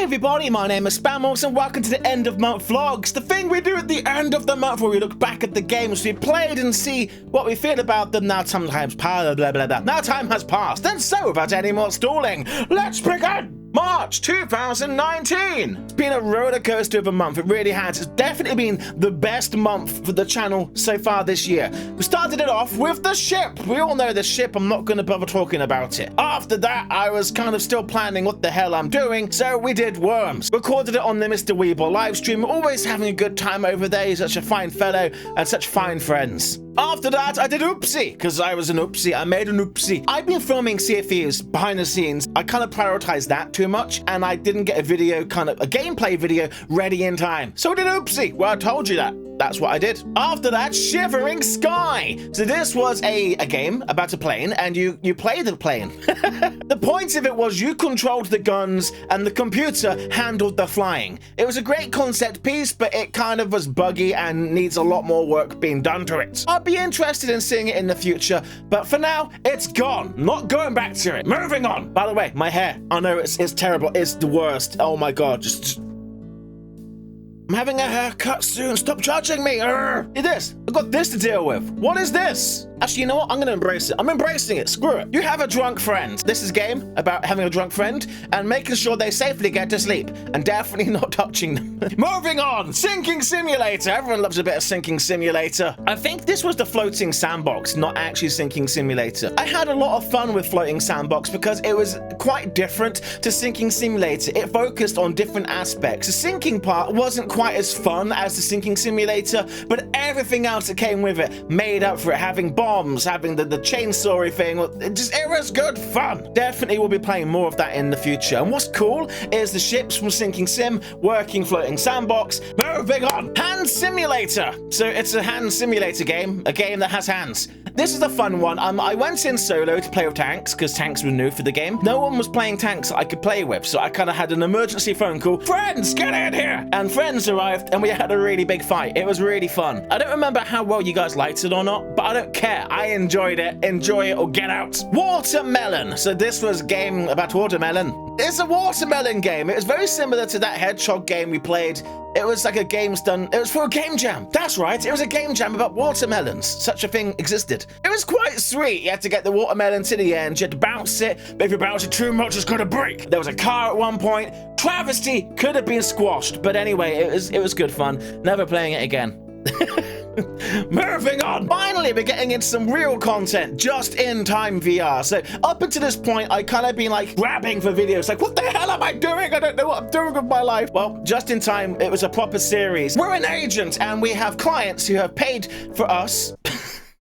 Hey everybody, my name is Spammals and welcome to the end of month vlogs. The thing we do at the end of the month where we look back at the games we played and see what we feel about them. Now time has passed. And so without any more stalling, let's begin! March 2019! It's been a roller coaster of a month, it really has. It's definitely been the best month for the channel so far this year. We started it off with the ship. We all know the ship, I'm not going to bother talking about it. After that, I was kind of still planning what the hell I'm doing, so we did Worms. Recorded it on the Mr. Weeble live stream, always having a good time over there. He's such a fine fellow and such fine friends. After that, I did Oopsie, because I was an Oopsie. I made an Oopsie. I've been filming Sea of Thieves behind the scenes. I kind of prioritized that too much, and I didn't get a gameplay video ready in time. So I did Oopsie. Well, I told you that. That's what I did. After that, Shivering Sky. So this was a game about a plane, and you play the plane. The point of it was you controlled the guns, and the computer handled the flying. It was a great concept piece, but it kind of was buggy and needs a lot more work being done to it. I'd be interested in seeing it in the future, but for now, it's gone. Not going back to it. Moving on. By the way, my hair. I know it's terrible. It's the worst. Oh my god. I'm having a haircut soon. Stop judging me. This. I've got this to deal with. What is this? Actually, you know what? I'm going to embrace it. I'm embracing it. Screw it. You have a drunk friend. This is a game about having a drunk friend and making sure they safely get to sleep and definitely not touching them. Moving on. Sinking Simulator. Everyone loves a bit of Sinking Simulator. I think this was the floating sandbox, not actually Sinking Simulator. I had a lot of fun with floating sandbox because it was quite different to Sinking Simulator. It focused on different aspects. The sinking part wasn't quite as fun as the Sinking Simulator, but everything else that came with it made up for it. Having bombs, having the chainsaw thing, it was good fun. Definitely will be playing more of that in the future. And what's cool is the ships from Sinking Sim working floating sandbox. Moving on. Hand Simulator. So it's a hand simulator game, a game that has hands. This is a fun one. I went in solo to play with tanks because tanks were new for the game. No one was playing tanks that I could play with, so I kind of had an emergency phone call. Friends, get in here! And friends arrived and we had a really big fight. It was really fun. I don't remember how well you guys liked it or not, but I don't care. I enjoyed it. Enjoy it or get out. Watermelon. So this was a game about watermelon. It's a watermelon game. It was very similar to that hedgehog game we played. It was like a game's done. It was for a game jam. That's right. It was a game jam about watermelons. Such a thing existed. It was quite sweet. You had to get the watermelon to the end. You had to bounce it. But if you bounce it too much, it's gonna break. There was a car at one point. Travesty could have been squashed. But anyway, it was good fun. Never playing it again. Moving on. Finally, we're getting into some real content. Just in time VR. So up until this point, I kind of been like grabbing for videos. Like, what the hell am I doing? I don't know what I'm doing with my life. Well, just in time, it was a proper series. We're an agent and we have clients who have paid for us.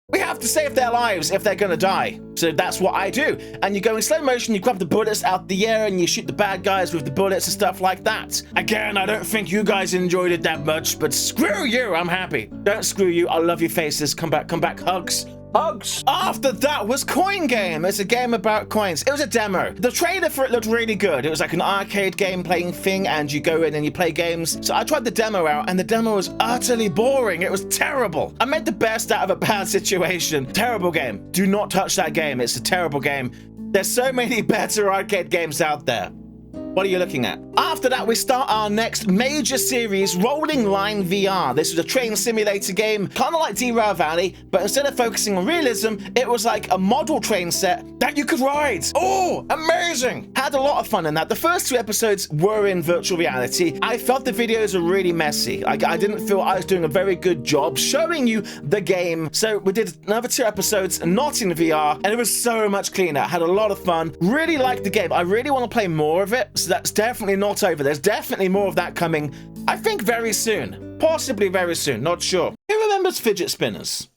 We have to save their lives if they're gonna die. So that's what I do. And you go in slow motion, you grab the bullets out the air and you shoot the bad guys with the bullets and stuff like that. Again, I don't think you guys enjoyed it that much, but screw you, I'm happy. Don't screw you, I love your faces. Come back, hugs. Hugs. After that was Coin Game. It's a game about coins. It was a demo. The trailer for it looked really good. It was like an arcade game playing thing and you go in and you play games. So I tried the demo out and the demo was utterly boring. It was terrible. I made the best out of a bad situation. Terrible game. Do not touch that game. It's a terrible game. There's so many better arcade games out there. What are you looking at? After that, we start our next major series, Rolling Line VR. This was a train simulator game, kind of like Derail Valley, but instead of focusing on realism, it was like a model train set that you could ride. Oh, amazing! Had a lot of fun in that. The first 2 episodes were in virtual reality. I felt the videos were really messy. I didn't feel I was doing a very good job showing you the game. So we did another 2 episodes, not in VR, and it was so much cleaner. I had a lot of fun. Really liked the game. I really want to play more of it. So that's definitely not over. There's definitely more of that coming, I think very soon. Possibly very soon, not sure. Who remembers fidget spinners?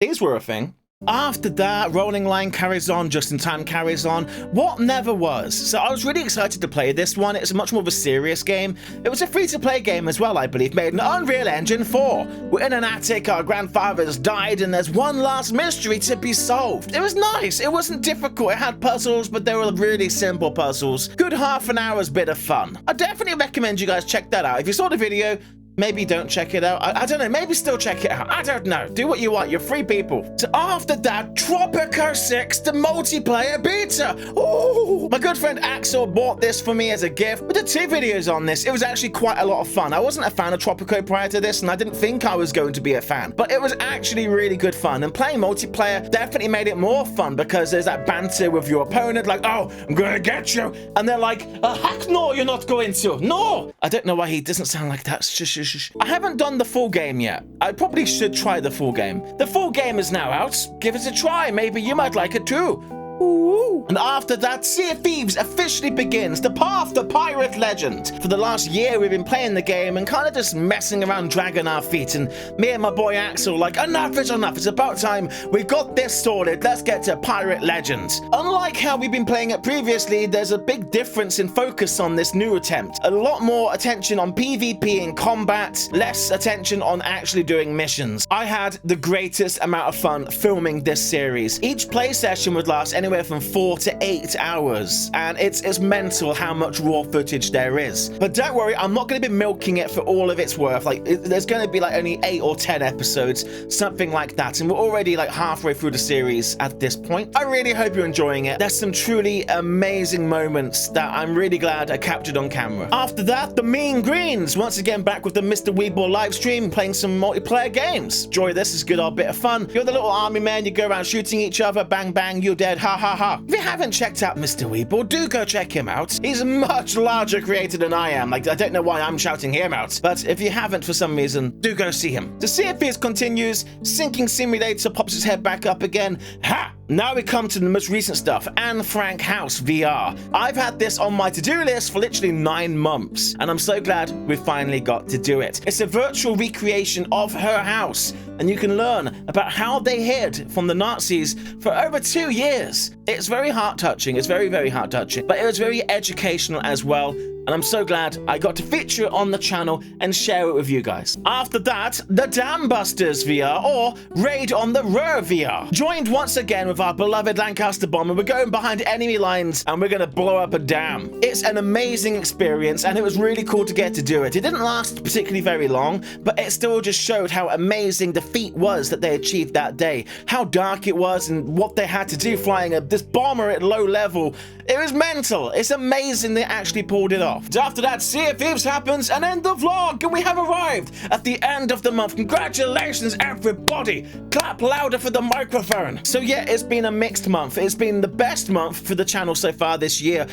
These were a thing. After that, Rolling Line carries on, Just in Time carries on. What never was. So I was really excited to play this one. It's much more of a serious game. It was a free-to-play game as well, I believe, made in Unreal Engine 4. We're in an attic, our grandfather's died, and there's one last mystery to be solved. It was nice. It wasn't difficult. It had puzzles, but they were really simple puzzles. Good half an hour's bit of fun. I definitely recommend you guys check that out. If you saw the video, maybe don't check it out. I don't know, maybe still check it out. I don't know. Do what you want. You're free people. So after that, Tropico 6, the multiplayer beta. Ooh. My good friend Axel bought this for me as a gift. We did 2 videos on this. It was actually quite a lot of fun. I wasn't a fan of Tropico prior to this, and I didn't think I was going to be a fan, but it was actually really good fun, and playing multiplayer definitely made it more fun because there's that banter with your opponent, like, oh, I'm gonna get you, and they're like, heck no, you're not going to. No! I don't know why he doesn't sound like that. Shh. I haven't done the full game yet. I probably should try the full game. The full game is now out. Give it a try. Maybe you might like it too. Ooh. And after that, Sea of Thieves officially begins, the path to pirate legend. For the last year, we've been playing the game and kind of just messing around, dragging our feet, and me and my boy Axel like, enough is enough, it's about time we got this sorted, let's get to pirate legends. Unlike how we've been playing it previously, there's a big difference in focus on this new attempt. A lot more attention on PvP and combat, less attention on actually doing missions. I had the greatest amount of fun filming this series. Each play session would last anywhere from 4 to 8 hours, and it's mental how much raw footage there is. But don't worry, I'm not going to be milking it for all of its worth. Like, there's going to be like only 8 or 10 episodes, something like that, and we're already like halfway through the series at this point. I really hope you're enjoying it. There's some truly amazing moments that I'm really glad I captured on camera. After that, the Mean Greens, once again back with the Mr. Weeble live stream, playing some multiplayer games. Enjoy this, it's a good old bit of fun. You're the little army man, you go around shooting each other, bang bang, you're dead, ha ha ha. If you haven't checked out Mr. Weeble, do go check him out. He's a much larger creator than I am. Like, I don't know why I'm shouting him out, but if you haven't for some reason, do go see him. The Sea of Thieves continues, Sinking Simulator pops his head back up again. Ha! Now we come to the most recent stuff, Anne Frank House VR. I've had this on my to-do list for literally 9 months, and I'm so glad we finally got to do it. It's a virtual recreation of her house, and you can learn about how they hid from the Nazis for over 2 years. It's very heart-touching. It's very, very heart-touching, but it was very educational as well. And I'm so glad I got to feature it on the channel and share it with you guys. After that, the Dam Busters VR, or Raid on the Ruhr VR. Joined once again with our beloved Lancaster bomber, we're going behind enemy lines and we're gonna blow up a dam. It's an amazing experience and it was really cool to get to do it. It didn't last particularly very long, but it still just showed how amazing the feat was that they achieved that day. How dark it was and what they had to do flying this bomber at low level. It was mental. It's amazing they actually pulled it off. After that, Sea of Thieves happens and end the vlog, and we have arrived at the end of the month. Congratulations, everybody! Clap louder for the microphone. So yeah, it's been a mixed month. It's been the best month for the channel so far this year.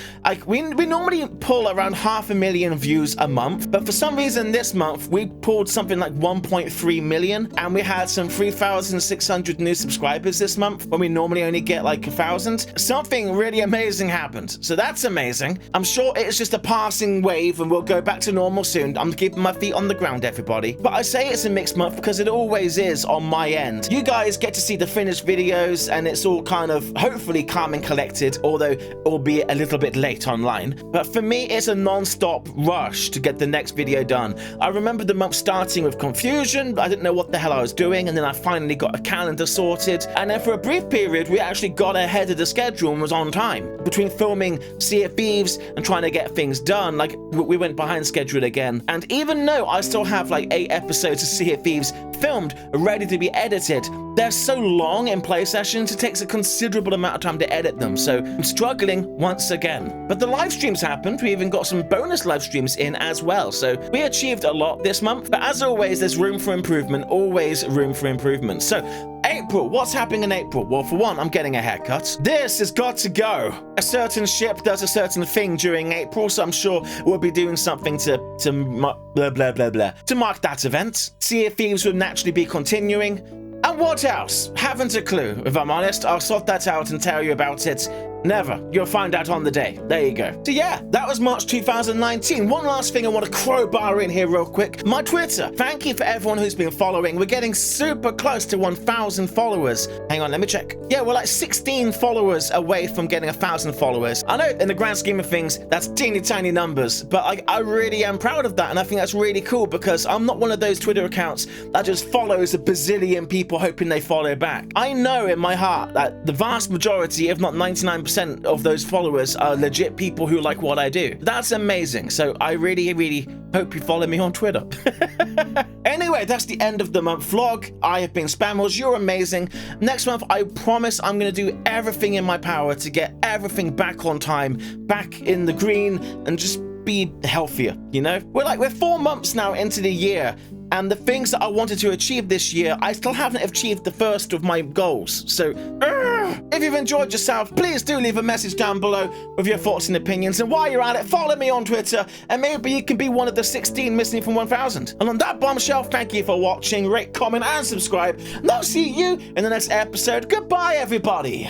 We normally pull around 500,000 views a month, but for some reason this month we pulled something like 1.3 million, and we had some 3,600 new subscribers this month when we normally only get like 1,000. Something really amazing happened, so that's amazing. I'm sure it's just a passing wave and we'll go back to normal soon. I'm keeping my feet on the ground, everybody. But I say it's a mixed month because it always is on my end. You guys get to see the finished videos and it's all kind of hopefully calm and collected, although albeit a little bit late online. But for me, it's a non-stop rush to get the next video done. I remember the month starting with confusion. I didn't know what the hell I was doing, and then I finally got a calendar sorted, and then for a brief period we actually got ahead of the schedule and was on time. Between filming Sea of Thieves and trying to get things done, like we went behind schedule again. And even though I still have like 8 episodes of Sea of Thieves filmed, ready to be edited, they're so long in play sessions, it takes a considerable amount of time to edit them, so I'm struggling once again. But the live streams happened, we even got some bonus live streams in as well, so we achieved a lot this month, but as always, there's room for improvement, always room for improvement. So, April, what's happening in April? Well, for one, I'm getting a haircut. This has got to go. A certain ship does a certain thing during April, so I'm sure we'll be doing something to mark that event. Sea of Thieves will naturally be continuing. And what else? Haven't a clue. If I'm honest, I'll sort that out and tell you about it. Never. You'll find out on the day. There you go. So yeah, that was March 2019. One last thing I want to crowbar in here real quick. My Twitter. Thank you for everyone who's been following. We're getting super close to 1,000 followers. Hang on, let me check. Yeah, we're like 16 followers away from getting 1,000 followers. I know in the grand scheme of things, that's teeny tiny numbers, but I really am proud of that, and I think that's really cool because I'm not one of those Twitter accounts that just follows a bazillion people hoping they follow back. I know in my heart that the vast majority, if not 99%, 90% of those followers are legit people who like what I do. That's amazing. So I really, really hope you follow me on Twitter. Anyway, that's the end of the month vlog. I have been Spammals. You're amazing. Next month, I promise I'm going to do everything in my power to get everything back on time, back in the green, and just be healthier, you know? We're 4 months now into the year, and the things that I wanted to achieve this year, I still haven't achieved the first of my goals. So, if you've enjoyed yourself, please do leave a message down below with your thoughts and opinions. And while you're at it, follow me on Twitter, and maybe you can be one of the 16 missing from 1,000. And on that bombshell, thank you for watching. Rate, comment, and subscribe. And I'll see you in the next episode. Goodbye, everybody.